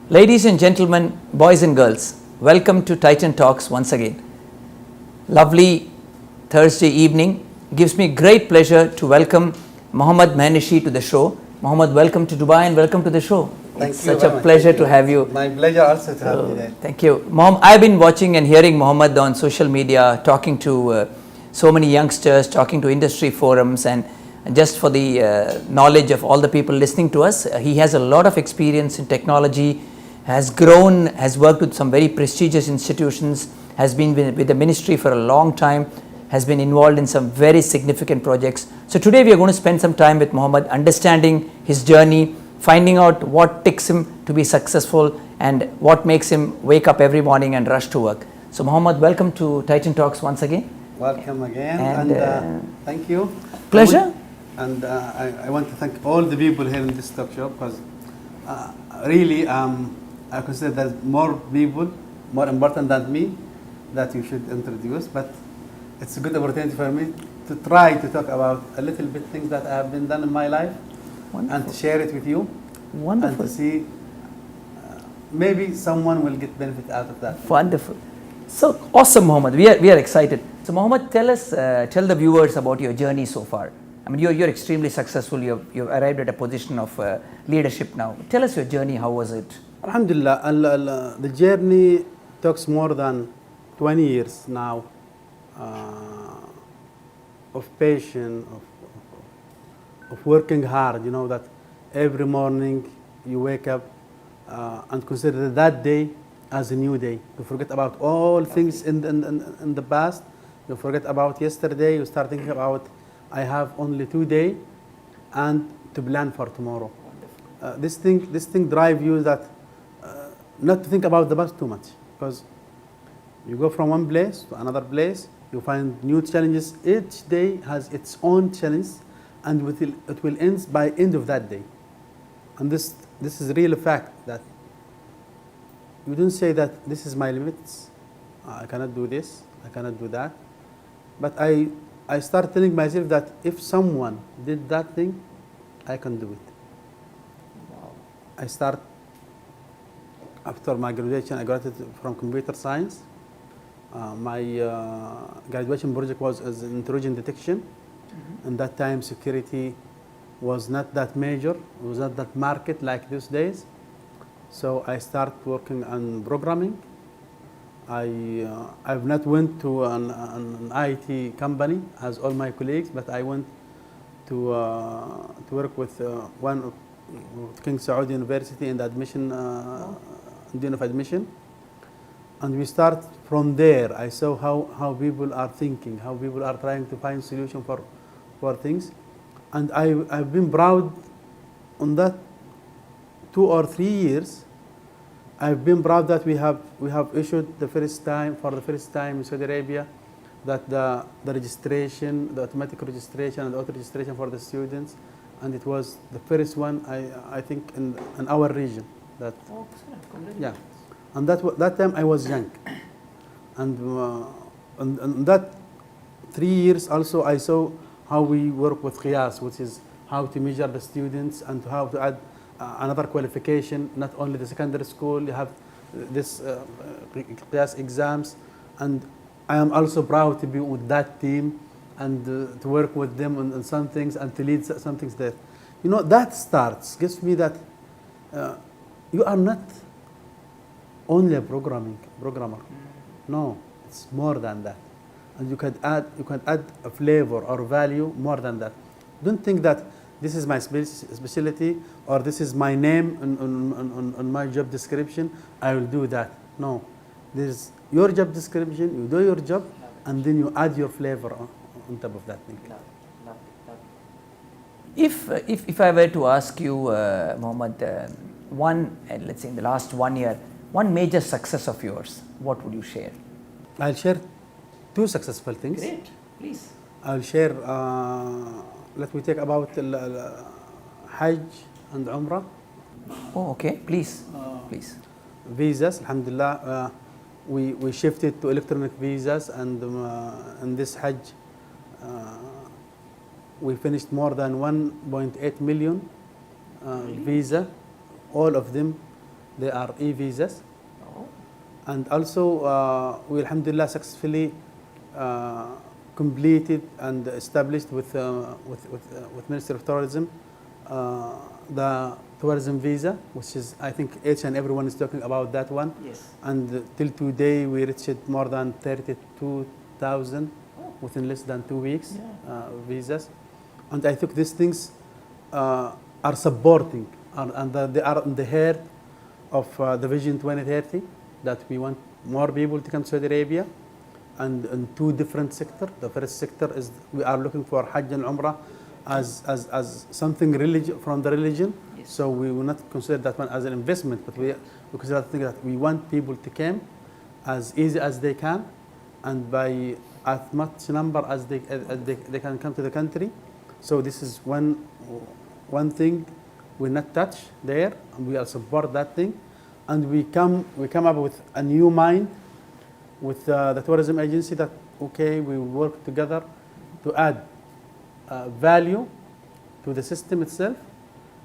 Ladies and gentlemen, boys and girls, welcome to Titan Talks once again. Lovely Thursday evening. Gives me great pleasure to welcome Mohammed Mahnashi to the show. Mohammed, welcome to Dubai and welcome to the show. It's such a pleasure to have you. My pleasure also to have you there. Thank you. Mom, I've been watching and hearing Mohammed on social media, talking to so many youngsters, talking to industry forums, and just for the knowledge of all the people listening to us, he has a lot of experience in technology, has grown, has worked with some very prestigious institutions, has been with the ministry for a long time, has been involved in some very significant projects. So today we are going to spend some time with Mohammed, understanding his journey, finding out what takes him to be successful and what makes him wake up every morning and rush to work. So Mohammed, welcome to Titan Talks once again. Welcome again, and thank you. Pleasure. I want to thank all the people here in this talk show, because really I consider there's more people more important than me that you should introduce, but it's a good opportunity for me to try to talk about a little bit things that have been done in my life. Wonderful. And to share it with you. Wonderful. And to see maybe someone will get benefit out of that. Wonderful. So awesome, Mohammed. We are excited. So Mohammed, tell the viewers about your journey so far. I mean, you're extremely successful. You've arrived at a position of leadership now. Tell us your journey. How was it? Alhamdulillah, the journey takes more than 20 years now of patience, of working hard. You know that every morning you wake up and consider that day as a new day. You forget about all things in the past. You forget about yesterday. You start thinking about, I have only 2 days and to plan for tomorrow. This thing drive you that not to think about the past too much, because you go from one place to another place, you find new challenges. Each day has its own challenge, and it will end by end of that day. And this is really a fact, that you don't say that this is my limits, I cannot do this, I cannot do that. But I start telling myself that if someone did that thing, I can do it. Wow. I start, after my graduation, I graduated from computer science. My graduation project was as intrusion detection. Mm-hmm. And that time security was not that major, it was not that market like these days. So I started working on programming. I've not went to an IT company as all my colleagues, but I went to work with one of King Saud University in the admission, Dean of Admission. And we start from there. I saw how people are thinking, how people are trying to find solution for things. And I've been proud on that 2 or 3 years. I've been proud that we have issued for the first time in Saudi Arabia, that the registration, the automatic registration and auto registration for the students, and it was the first one I think in our region. That, yeah, and that time I was young, and that 3 years also I saw how we work with Qiyas, which is how to measure the students and how to add another qualification, not only the secondary school, you have this Qiyas exams. And I am also proud to be with that team and to work with them on some things and to lead some things there. You know, that gives me that you are not only a programmer. No, it's more than that. And you can add a flavor or value more than that. Don't think that this is my specialty or this is my name on my job description, I will do that. No, there's your job description, you do your job, and then you add your flavor on top of that thing. If I were to ask you, Mohammed, let's say in the last 1 year, one major success of yours, what would you share? I'll share 2 successful things. Great, please. I'll share, let me talk about Hajj and Umrah. Oh, okay, please. Visas, alhamdulillah, we shifted to electronic visas, and in this Hajj, we finished more than 1.8 million visa, all of them They are e-visas. Oh. And also, we alhamdulillah successfully completed and established with Ministry of Tourism the tourism visa, which is, I think each and everyone is talking about that one. Yes. And till today, we reached more than 32,000 within less than 2 weeks visas. And I think these things are supporting, and they are in the heart of the Vision 2030, that we want more people to come to Saudi Arabia, and in two different sectors. The first sector is we are looking for Hajj and Umrah as something from the religion. Yes. So we will not consider that one as an investment, but we consider that we want people to come as easy as they can, and by as much number as they can come to the country. So this is one thing we not touch there, and we will support that thing. And we come up with a new mind with the tourism agency, that okay, we will work together to add value to the system itself.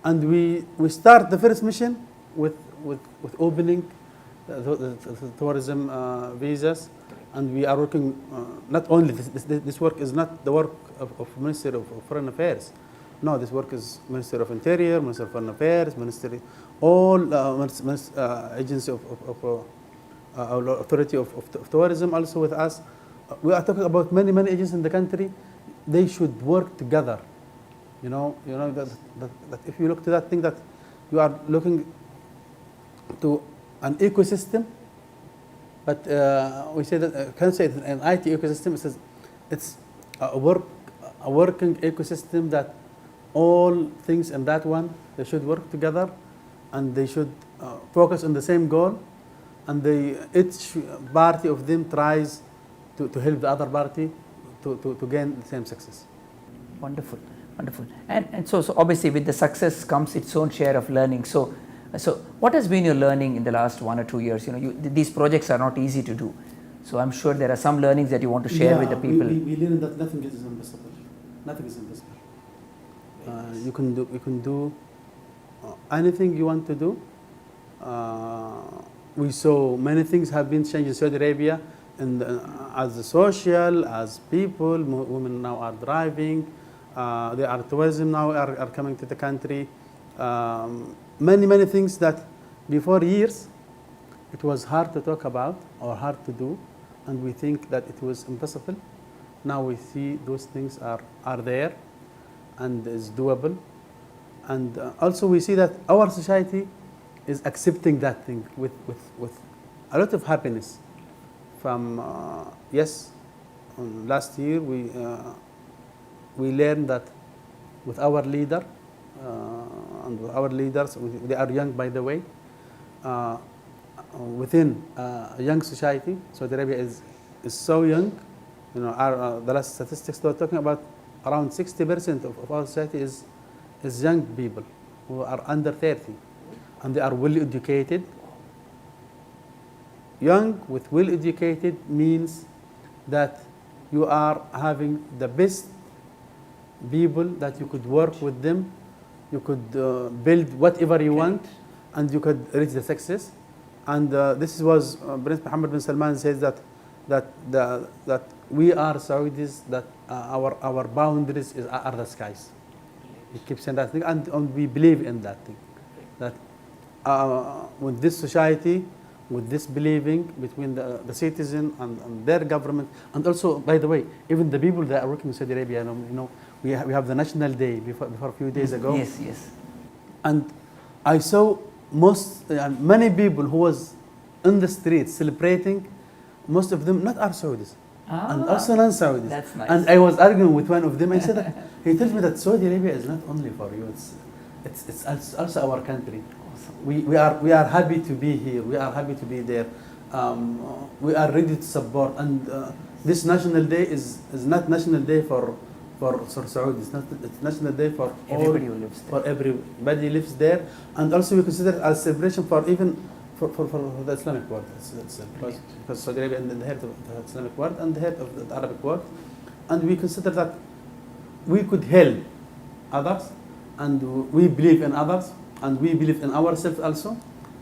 And we start the first mission with opening the tourism visas. And we are working, not only, this work is not the work of Ministry of Foreign Affairs. No, this work is Ministry of Interior, Ministry of Foreign Affairs, Ministry, all agency of authority of tourism also with us. We are talking about many agencies in the country. They should work together. You know that if you look to that thing, that you are looking to an ecosystem. But we say that can't say it's an IT ecosystem. It says it's a working ecosystem, that all things in that one, they should work together, and they should focus on the same goal, and each party of them tries to help the other party to gain the same success. Wonderful, wonderful. And so obviously with the success comes its own share of learning. So what has been your learning in the last 1 or 2 years? These projects are not easy to do. So I'm sure there are some learnings that you want to share with the people. We learn that nothing is impossible. Nothing is impossible. You can do anything you want to do. We saw many things have been changed in Saudi Arabia, as the social, as people. Women now are driving. There are tourism now are coming to the country. Many things that before years it was hard to talk about or hard to do, and we think that it was impossible. Now we see those things are there and is doable. And also we see that our society is accepting that thing with a lot of happiness. From last year we learned that with our leader and with our leaders, they are young, by the way, within a young society. Saudi Arabia is so young. The last statistics they were talking about, around 60% of our society is young people who are under 30, and they are well educated. Young with well educated means that you are having the best people, that you could work with them, you could build whatever you want, and you could reach the success. And this was Prince Mohammed bin Salman says that we are Saudis, that our boundaries are the skies. He keeps saying that thing, and we believe in that thing. That with this society, with this believing between the citizen and their government, and also, by the way, even the people that are working in Saudi Arabia, we have the National Day before a few days ago. Yes. And I saw many people who was in the streets celebrating. Most of them not are Saudis, and also non-Saudis. That's nice. And I was arguing with one of them. I said that he tells me that Saudi Arabia is not only for you; it's also our country. Awesome. We are happy to be here. We are happy to be there. We are ready to support. And this National Day is not National Day for Saudis. It's National Day for everybody who lives there. For everybody lives there, and also we consider it as celebration for even for the Islamic world. Because Saudi Arabia is the head of the Islamic world and the head of the Arabic world, and we consider that we could help others, and we believe in others, and we believe in ourselves also.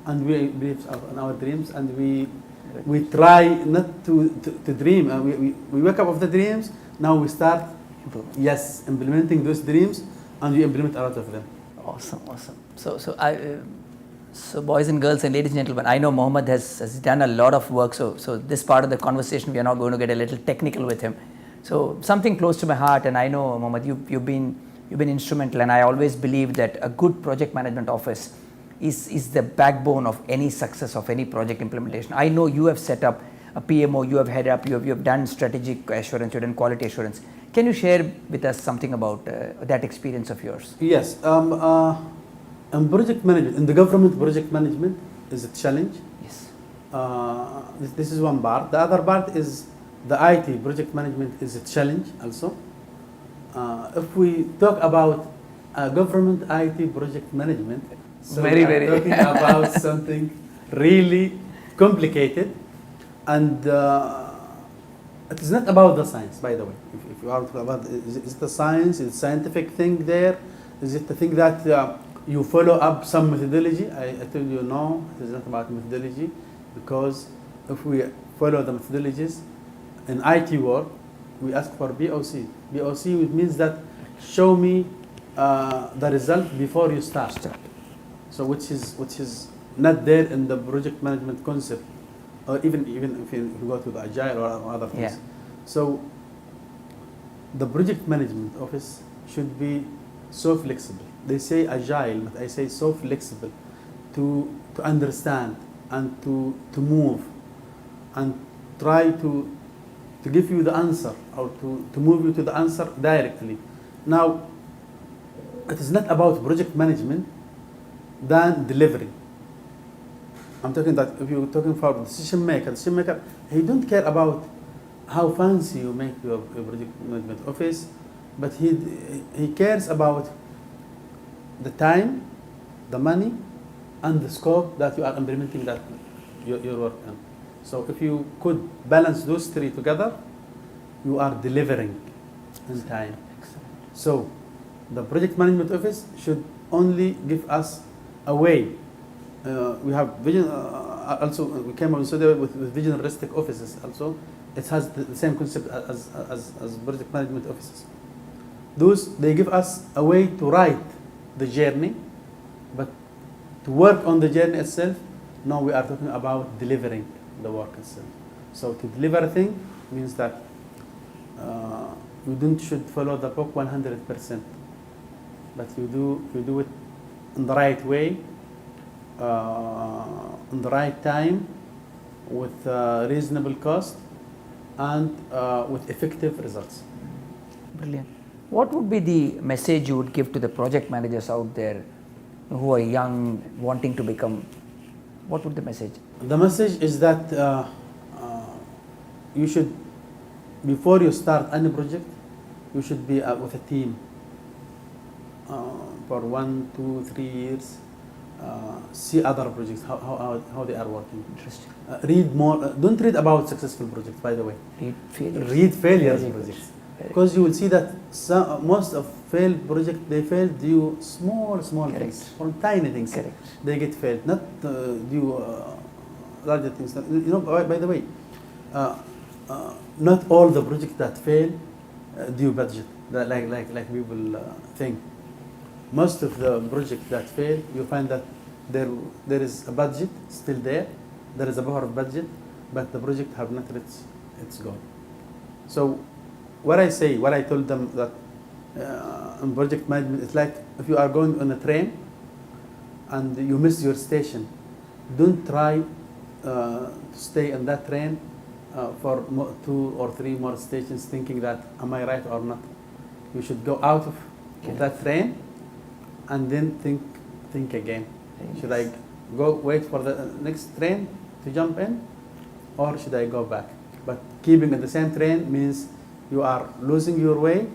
and we believe in our dreams, and we try not to dream. We wake up of the dreams. Now we start, yes, implementing those dreams, and we implement a lot of them. Awesome, awesome. So boys and girls and ladies and gentlemen, I know Mohammed has done a lot of work. So this part of the conversation, we are now going to get a little technical with him. So something close to my heart, and I know Mohammed, you've been instrumental, and I always believe that a good project management office is the backbone of any success of any project implementation. I know you have set up a PMO, you have head up, you have done strategic assurance, you have done quality assurance. Can you share with us something about that experience of yours? Yes. In project management, in the government, project management is a challenge. Yes. This is one part. The other part is the IT project management is a challenge also. If we talk about government IT project management, so very, we are talking about something really complicated, and it is not about the science, by the way. If you are talking about, is it a science, is it a scientific thing there? Is it the thing that you follow up some methodology? I tell you no, it is not about methodology, because if we follow the methodologies in IT work, we ask for BOC. BOC means that show me the result before you start. So which is not there in the project management concept, or even if you go to the agile or other things. Yeah. So the project management office should be so flexible. They say agile, but I say so flexible to understand and to move and try to give you the answer, or to move you to the answer directly. Now, it is not about project management than delivery. I'm talking that if you're talking about decision maker, he don't care about how fancy you make your project management office, but he cares about the time, the money, and the scope that you are implementing that your work in. So if you could balance those three together, you are delivering in time. So the project management office should only give us a way. We have vision. Also, we came up with vision-realistic offices. Also, it has the same concept as project management offices. Those, they give us a way to write the journey, but to work on the journey itself, now we are talking about delivering the work itself. So to deliver a thing means that you should follow the book 100%, but you do it in the right way, in the right time, with reasonable cost, and with effective results. Brilliant. What would be the message you would give to the project managers out there who are young, wanting to become? What would the message? The message is that you should, before you start any project, you should be with a team for 1, 2, 3 years. See other projects, how they are working. Interesting. Read more. Don't read about successful projects, by the way. Read failures. Read failures Very projects. good. Because you will see that most of failed projects, they fail due small Correct. things, from tiny things. Correct. They get failed, not due larger things. You know, by the way, not all the projects that fail due budget, like people think. Most of the projects that fail, you find that there is a budget still there. There is a buffer of budget, but the project have not reached its goal. So what I told them that in project management, it's like if you are going on a train and you miss your station, don't try to stay on that train for 2 or 3 more stations thinking that, am I right or not? You should go out of that train and then think again. Should I go wait for the next train to jump in, or should I go back? But keeping in the same train means you are losing your way,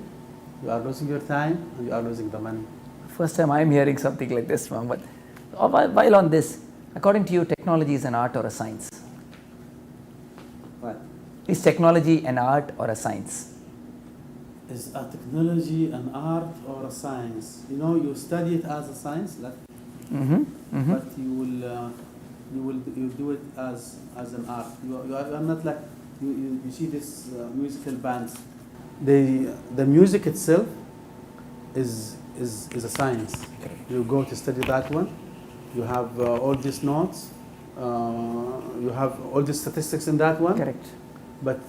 you are losing your time, and you are losing the money. First time I am hearing something like this, Mohammed. While on this, according to you, technology is an art or a science? Right. Is technology an art or a science? Is a technology an art or a science? You know, you study it as a science, but you will you do it as an art. You are not like you see this musical bands. The music itself is a science. You go to study that one. You have all these notes. You have all the statistics in that one. Correct. But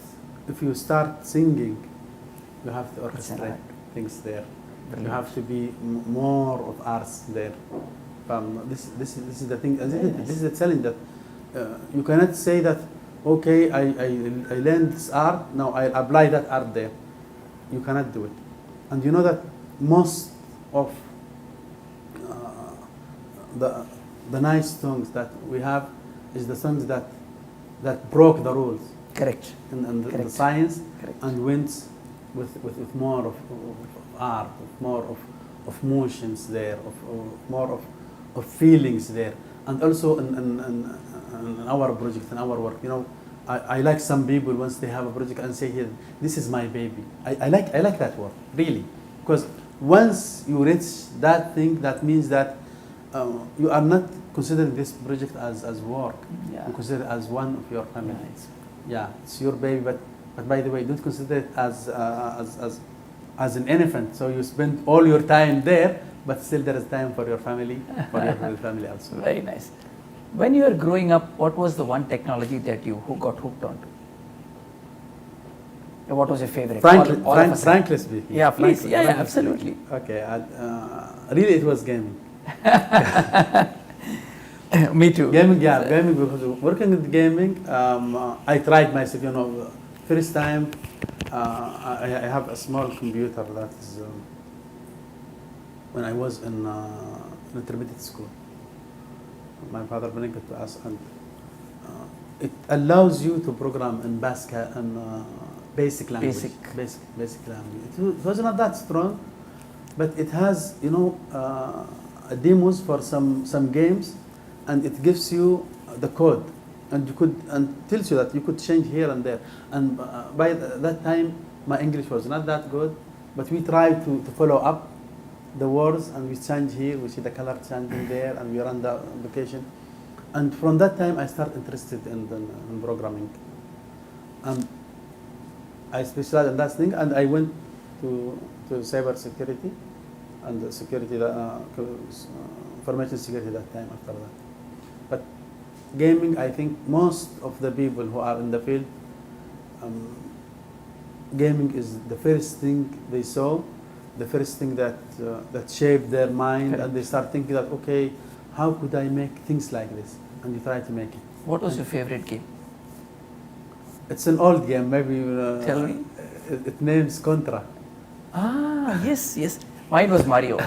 if you start singing, you have to It's an orchestrate art. things there. Brilliant. You have to be more of arts there. This is the thing. This is the challenge that you cannot say that. Okay, I learned this art. Now I apply that art there. You cannot do it. And you know that most of the nice songs that we have is the songs that broke the rules Correct. and the Correct. science Correct. and went with more of art, of more of motions there, of more of feelings there. And also in our project, in our work, you know, I like some people once they have a project and say here, this is my baby. I like that word, really. Because once you reach that thing, that means that you are not considering this project as work. Yeah. You consider it as one of your family. Nice. Yeah, it's your baby, but by the way, don't consider it as an elephant. So you spend all your time there, but still there is time for your family, for your family also. Very nice. When you were growing up, what was the one technology that you got hooked onto? What was your favorite? Frankly speaking. Yeah, please. Frankly- Yeah, frankly absolutely. speaking. Okay, really it was gaming. Me too. Gaming, yeah, gaming. Because working with gaming, I tried myself. You know, first time I have a small computer that is when I was in intermediate school. My father bring it to us, and it allows you to program in basic language. Basic language. It was not that strong, but it has, you know, demos for some games, and it gives you the code, and tells you that you could change here and there. And by that time, my English was not that good, but we tried to follow up the words, and we change here, we see the color changing there, and we run the application. And from that time, I started interested in programming. And I specialized in that thing, and I went to cyber security and the security, information security that time after that. But gaming, I think most of the people who are in the field, gaming is the first thing they saw, the first thing that shaped their mind. Correct. And they start thinking that, okay, how could I make things like this? And you try to make it. What was your favorite game? It's an old game, maybe. Tell me. It names Contra. Ah, yes, yes. Mine was Mario.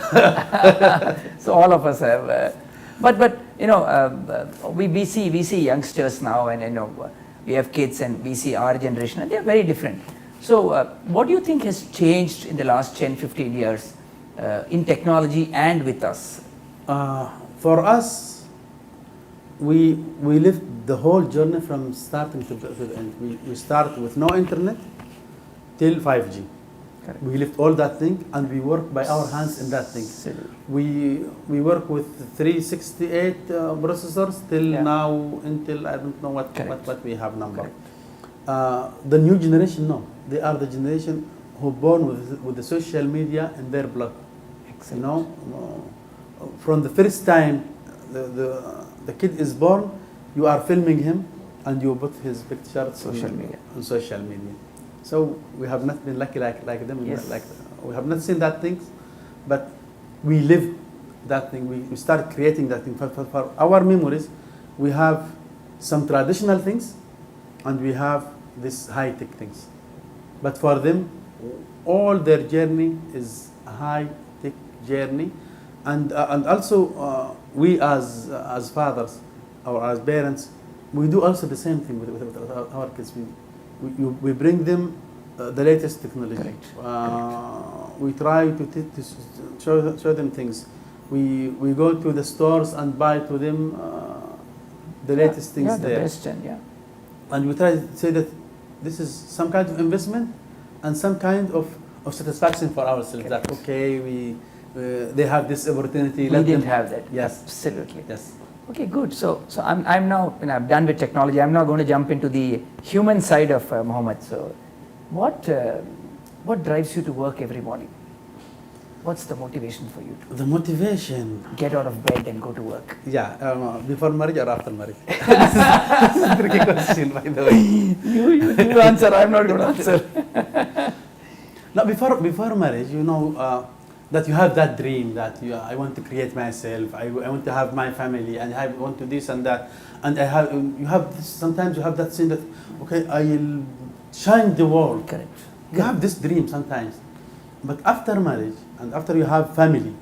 So all of us have. But you know, we see youngsters now, and you know, we have kids, and we see our generation, and they are very different. So what do you think has changed in the last 10, 15 years in technology and with us? For us, we lived the whole journey from starting to end. We start with no internet till 5G. Correct. We lived all that thing, and we work by our hands in that thing. We work with 368 processors till now until I don't know what we have number. The new generation, no, they are the generation who born with the social media in their blood. Excellent. You know, from the first time the kid is born, you are filming him, and you put his picture on social media. So we have not been lucky like them. Yes. We have not seen that things, but we live that thing. We start creating that thing. For our memories, we have some traditional things, and we have these high-tech things. But for them, all their journey is a high-tech journey, and also we as fathers or as parents, we do also the same thing with our kids. We bring them the latest technology. We try to show them things. We go to the stores and buy to them the latest things there. The best, and we try to say that this is some kind of investment and some kind of satisfaction for ourselves. That okay, they have this opportunity. We didn't have that. Yes, Absolutely. Yes. Okay, good. So I'm now, I'm done with technology. I'm now going to jump into the human side of Mohammed. So, what drives you to work every morning? What's the motivation for you The motivation. to get out of bed and go to work? Yeah, before marriage or after marriage? This is a tricky question, by the way. You answer. I'm not going to answer. No, before marriage, you know that you have that dream that I want to create myself. I want to have my family, and I want to this and that. And you have this, sometimes you have that thing that okay, I'll change the world. Correct. You have this dream sometimes, but after marriage and after you have family,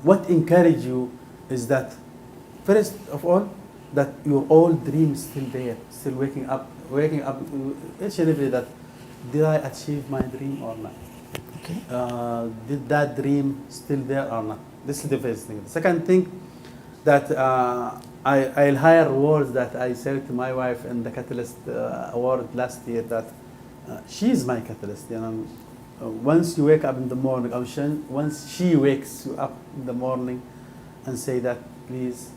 what encourage you is that first of all that your old dream is still there, still waking up each and every day that did I achieve my dream or not? Okay. Did that dream still there or not? This is the first thing. The second thing that I'll hire words that I said to my wife in the Catalyst Award last year that she is my catalyst. You know, once you wake up in the morning, once she wakes you up in the morning and say that please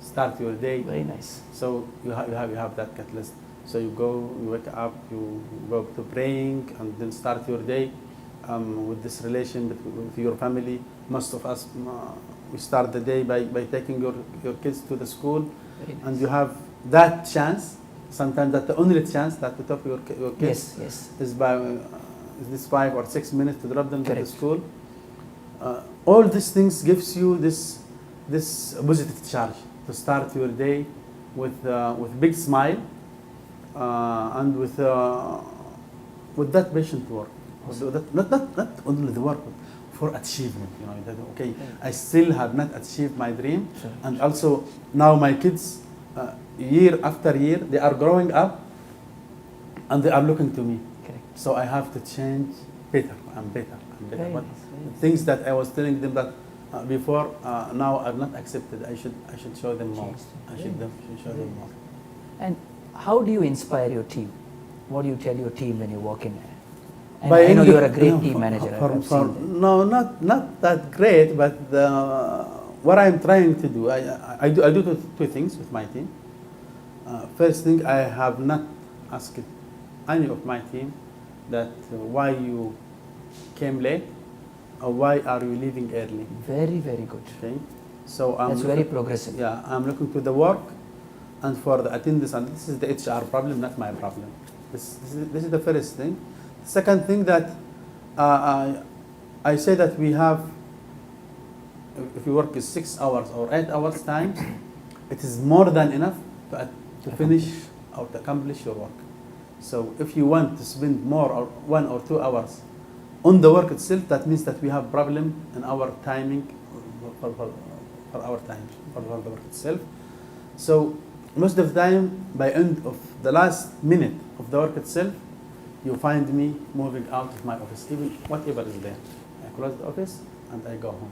start your day. Very nice. So you have that catalyst. So you wake up, you go to praying, and then start your day with this relation with your family. Most of us, we start the day by taking your kids to the school, and you have that chance. Sometimes that's the only chance that to talk to your kids. Yes. Is this 5 or 6 minutes to drop them to the Correct. school. All these things gives you this positive charge to start your day with big smile. And with that patient work, Awesome. not only the work, but for achievement. You know, that, okay, I still have not achieved my dream, Sure. and also now my kids, year after year, they are growing up, and they are looking to me. Correct. So I have to change better and better and better. Very But nice, very nice. things that I was telling them that before now are not accepted. I should show them more. Change them. I should show Very them more. And how do you inspire your team? What do you tell your team when you walk in? And By I know any- you're a great no, team manager. I've seen that. no, not that great, but what I'm trying to do, I do two things with my team. First thing, I have not asked any of my team that why you came late or why are you leaving early. Very, very good. Okay, so That's very progressive. Yeah, I'm looking to the work and for the attendance, and this is the HR problem, not my problem. This is the first thing. Second thing that I say that we have, if you work is 6 hours or 8 hours time, it is more than enough to finish or to accomplish your work. So if you want to spend more or 1 or 2 hours on the work itself, that means that we have problem in our timing for our time for the work itself. So most of the time, by end of the last minute of the work itself, you find me moving out of my office, even whatever is there. I close the office and I go home.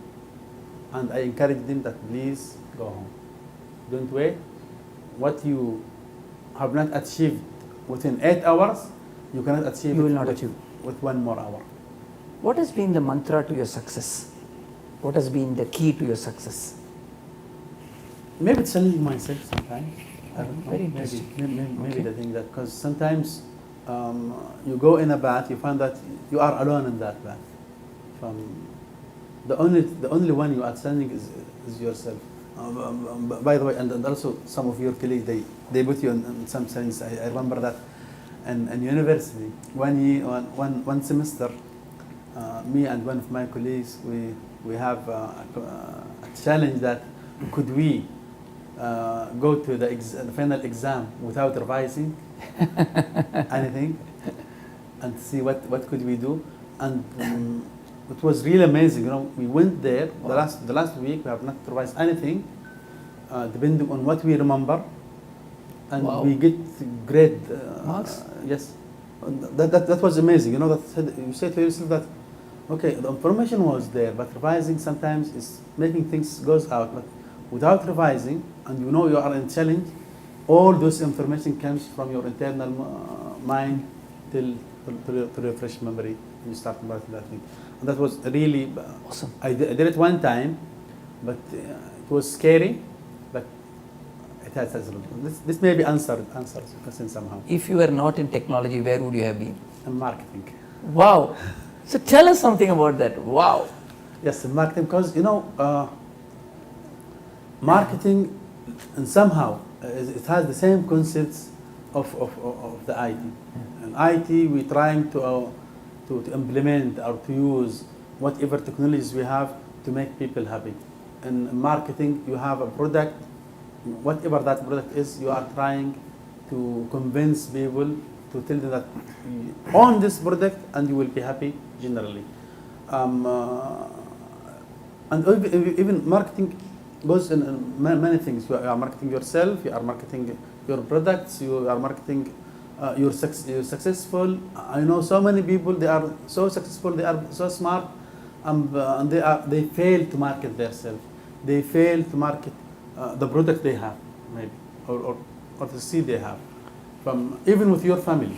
And I encourage them that please go home. Don't wait. What you have not achieved within 8 hours, you cannot achieve You will it not with, achieve. with 1 more hour. What has been the mantra to your success? What has been the key to your success? Maybe challenging myself sometimes. I don't know. Very interesting. Maybe Okay. the thing that, because sometimes you go in a bath, you find that you are alone in that bath. The only one you are challenging is yourself. By the way, and also some of your colleagues, they put you in some sense. I remember that in university, one semester, me and one of my colleagues, we have a challenge that could we go to the final exam without revising anything and see what could we do. And it was really amazing. You know, we went there. Wow. The last week we have not revised anything, depending on what we remember, and Wow. we get great Marks? Yes, that was amazing. You know, that you say to yourself that okay, the information was there, but revising sometimes is making things goes out. But without revising, and you know you are in challenge, all those information comes from your internal mind to refresh memory, and you start about that thing. And that was really Awesome. I did it one time, but it was scary, but it has this may be answered question somehow. If you were not in technology, where would you have been? In marketing. Wow. So tell us something about that. Wow. Yes, in marketing, because marketing, and somehow it has the same concepts of the IT. In IT, we're trying to implement or to use whatever technologies we have to make people happy. In marketing, you have a product, whatever that product is, you are trying to convince people to tell them that you own this product and you will be happy generally. And even marketing goes in many things. You are marketing yourself, you are marketing your products, you are marketing you're successful. I know so many people, they are so successful, they are so smart, and they fail to market themselves. They fail to market the product they have, maybe, or the seed they have. Even with your family,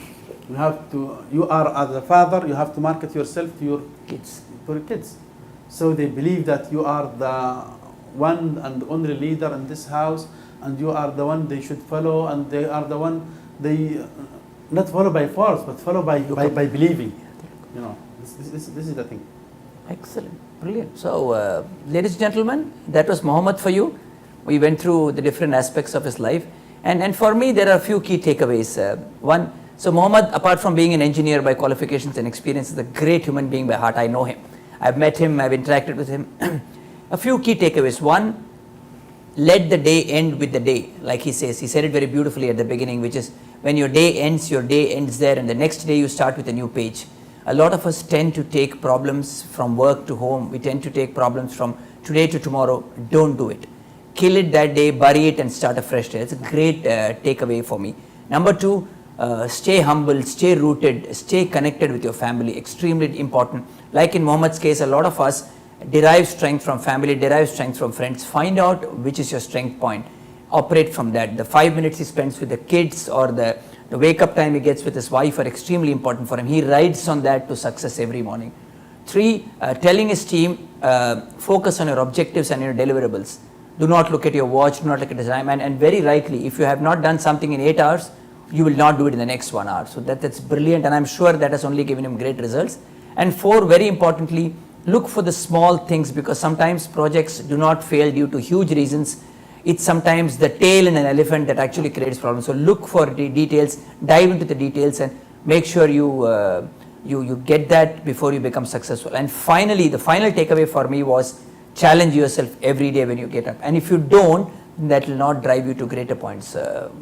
you are as a father, you have to market yourself to your kids. So they believe that you are the one and only leader in this house, and you are the one they should follow, and they are the one they not follow by force, but follow by believing. This is the thing. Excellent, brilliant. So, ladies and gentlemen, that was Mohammed for you. We went through the different aspects of his life, and for me, there are a few key takeaways. One, so Mohammed, apart from being an engineer by qualifications and experience, is a great human being by heart. I know him. I've met him. I've interacted with him. A few key takeaways. One, let the day end with the day, like he says. He said it very beautifully at the beginning, which is when your day ends there, and the next day you start with a new page. A lot of us tend to take problems from work to home. We tend to take problems from today to tomorrow. Don't do it. Kill it that day, bury it, and start a fresh day. It's a great takeaway for me. Number two, stay humble, stay rooted, stay connected with your family. Extremely important. Like in Mohammed's case, a lot of us derive strength from family, derive strength from friends. Find out which is your strength point. Operate from that. The 5 minutes he spends with the kids, or the wake up time he gets with his wife, are extremely important for him. He rides on that to success every morning. Three, telling his team, focus on your objectives and your deliverables. Do not look at your watch, do not look at the time, and very rightly, if you have not done something in 8 hours, you will not do it in the next 1 hour. So that's brilliant, and I'm sure that has only given him great results. And four, very importantly, look for the small things, because sometimes projects do not fail due to huge reasons. It's sometimes the tail in an elephant that actually creates problems. So look for the details, dive into the details, and make sure you get that before you become successful. And finally, the final takeaway for me was challenge yourself every day when you get up. And if you don't, that will not drive you to greater points.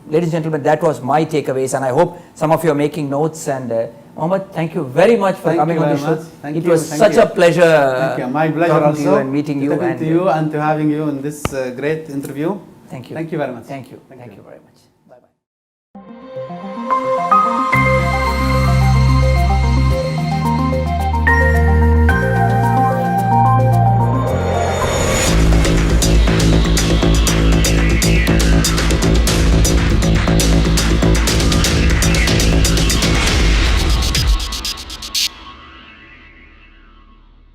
Ladies and gentlemen, that was my takeaways, and I hope some of you are making notes. And Mohammed, thank you very much for coming on the show. It was such a pleasure. My pleasure talking also. to you and meeting you. Talking to you and to having you in this great interview. Thank you. Thank you very much. Thank you very much. Bye-bye.